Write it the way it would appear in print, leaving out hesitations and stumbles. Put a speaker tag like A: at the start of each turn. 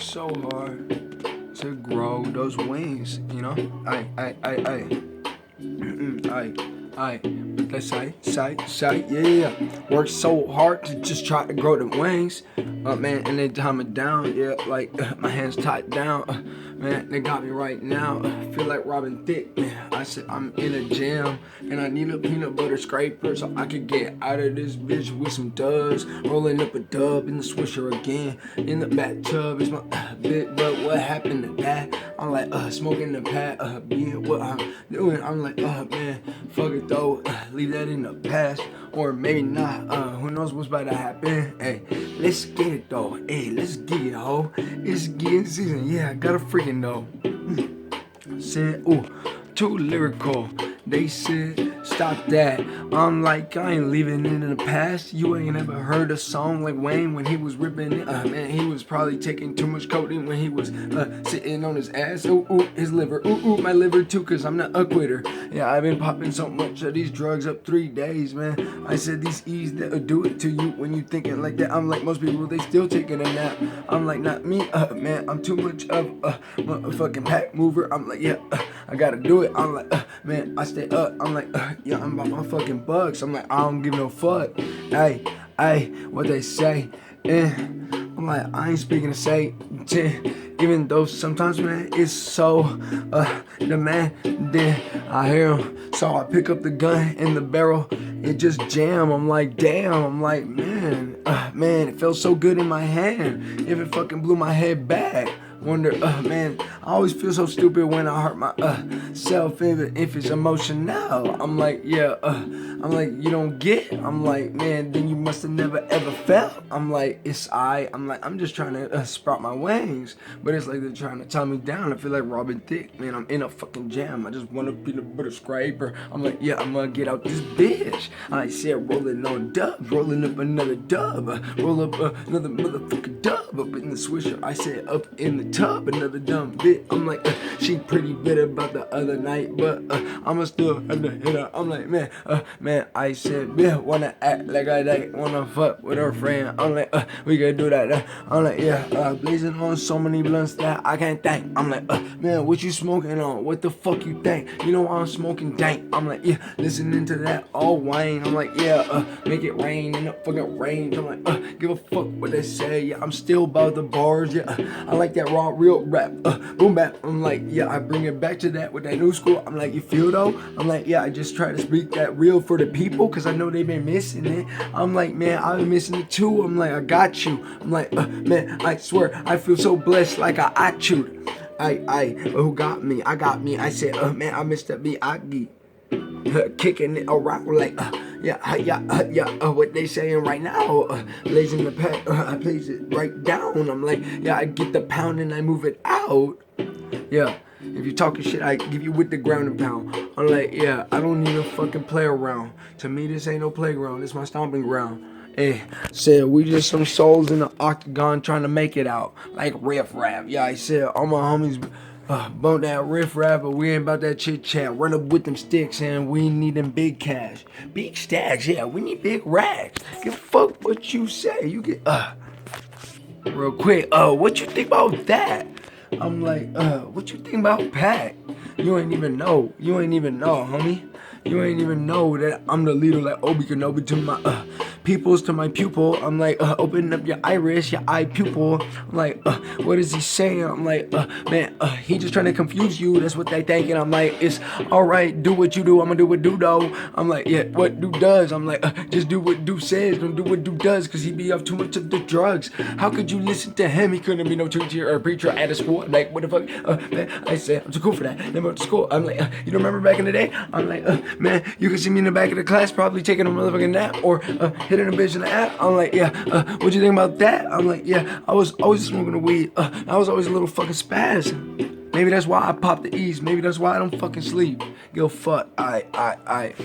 A: so hard to grow those wings, you know? I, let's say, yeah. Work so hard to just try to grow the wings. Man, and they time it down, yeah, like my hands tied down. Man, they got me right now. Feel like Robin Thicke, man. I said I'm in a jam, and I need a peanut butter scraper so I could get out of this bitch with some dubs. Rolling up a dub in the swisher again. In the bathtub is my bit, but what happened to that? I'm like, smoking the pad, being what I'm doing. I'm like, man, fuck it though, leave that in the past, or maybe not. Who knows what's about to happen? Hey, let's get it though. Hey, let's get it, ho. It's getting season. Yeah, I got a freaking though. Said, ooh, too lyrical. They said, stop that. I'm like, I ain't leaving it in the past. You ain't ever heard a song like Wayne when he was ripping it. Man, he was probably taking too much codeine when he was sitting on his ass. Ooh, ooh, his liver. Ooh, ooh, my liver too, cause I'm not a quitter. Yeah, I've been popping so much of these drugs up 3 days, man. I said these E's that'll do it to you when you thinking like that. I'm like most people, they still taking a nap. I'm like, not me, man. I'm too much of a motherfucking pack mover. I'm like, yeah, I gotta do it. I'm like, man, I stay up. I'm like, yeah, I'm about my fucking bucks. I'm like, I don't give no fuck. Hey, what they say. I'm like, I ain't speaking to say. Even though sometimes, man, it's so demanding. I hear him, so I pick up the gun and the barrel. It just jam. I'm like, damn. I'm like, man, it felt so good in my hand. If it fucking blew my head back. Wonder, man, I always feel so stupid when I hurt my self, even if it's emotional. I'm like, yeah, I'm like, you don't get. I'm like, man, then you must have never ever felt. I'm like, I'm like, I'm just trying to sprout my wings, but it's like they're trying to tie me down. I feel like Robin Thicke, man. I'm in a fucking jam. I just want a peanut butter scraper. I'm like, yeah, I'm gonna get out this bitch. I said, rolling on dubs, rolling up another dub, roll up another motherfucking dub up in the swisher. I said, up in the tub, another dumb bit. I'm like, she pretty bitter about the other night, but I'ma still have to hit her. I'm like, man, I said, yeah, wanna act like I like, wanna fuck with her friend. I'm like, we can do that. I'm like, yeah, blazing on so many blunts that I can't think. I'm like, man, what you smoking on? What the fuck you think? You know I'm smoking dank. I'm like, yeah, listening to that all Wayne. I'm like, yeah, make it rain in the fucking range. I'm like, give a fuck what they say. Yeah, I'm still about the bars. Yeah, I like that raw, real rap. Boom bap. I'm like, yeah, I bring it back to that with that new school. I'm like, you feel though? I'm like, yeah, I just try to speak that real for the people, cause I know they've been missing it. I'm like, man, I've been missing it too. I'm like, I got you. I'm like, man, I swear, I feel so blessed, like I chewed. Who got me? I got me. I said, man, I missed that beat. I get kicking it around like, yeah, what they saying right now, blazing the pack, I place it right down. I'm like, yeah, I get the pound and I move it out. Yeah, if you talking shit, I give you with the ground and pound. I'm like, yeah, I don't need to fucking play around. To me, this ain't no playground. This my stomping ground. Hey, said we just some souls in the octagon trying to make it out. Like riff rap. Yeah, I said all my homies bump that riff rap, but we ain't about that chit chat. Run up with them sticks and we need them big cash. Big stacks, yeah, we need big racks. Give a fuck what you say. You get real quick, what you think about that? I'm like, what you think about Pac? You ain't even know, homie. You ain't even know that I'm the leader like Obi Kenobi to my peoples, to my pupil. I'm like, open up your iris, your eye pupil. I'm like, what is he saying? I'm like, man, he just trying to confuse you. That's what they thinking. I'm like, it's alright, do what you do. I'm gonna do what do though. I'm like, yeah, what do does. I'm like, just do what do says. Don't do what do does, cause he be off too much of the drugs. How could you listen to him? He couldn't be no teacher or preacher at a school. I'm like, what the fuck? Man, I said, I'm too cool for that. Never went to school. I'm like, you don't remember back in the day? I'm like, man, you can see me in the back of the class, probably taking a motherfucking nap or hitting a bitch in the app. I'm like, yeah, what you think about that? I'm like, yeah, I was always smoking the weed. I was always a little fucking spaz. Maybe that's why I pop the E's. Maybe that's why I don't fucking sleep. Give a fuck. Alright.